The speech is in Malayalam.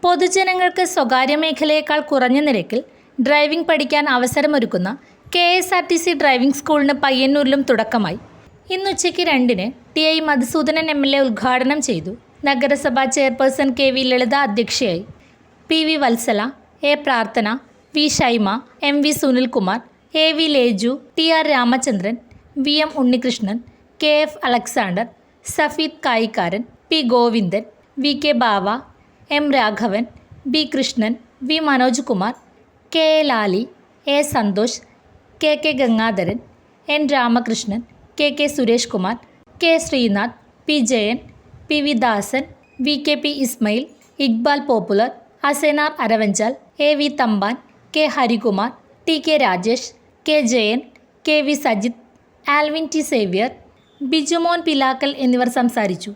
പൊതുജനങ്ങൾക്ക് സ്വകാര്യ മേഖലയേക്കാൾ കുറഞ്ഞ നിരക്കിൽ ഡ്രൈവിംഗ് പഠിക്കാൻ അവസരമൊരുക്കുന്ന KSRTC ഡ്രൈവിംഗ് സ്കൂളിന് പയ്യന്നൂരിലും തുടക്കമായി. ഇന്നുച്ചയ്ക്ക് 2-ന് TI മധുസൂദനൻ MLA ഉദ്ഘാടനം ചെയ്തു. നഗരസഭാ ചെയർപേഴ്സൺ KV ലളിത അധ്യക്ഷയായി. PV വത്സല, A Prarthana, V Shaima, MV Sunilkumar, AV Leju, TR Ramachandran, VM Unnikrishnan, KF Alexander, Safeed Kayikkaran, P Govindan, VK Bava, M Raghavan, B Krishnan, V Manoj Kumar, KA Lali, A Santhosh, KK Gangadharan, N Ramakrishnan, KK Suresh Kumar, K Sreenath, P Jayan, PV Dasan, VKP Ismail, Iqbal Popular, Asenar Aravanchal, AV Thampan, K Harikumar, TK Rajesh, K Jayan, KV Sajith, Alvin T Xavier, Bijumon Pilakkal എന്നിവർ സംസാരിച്ചു.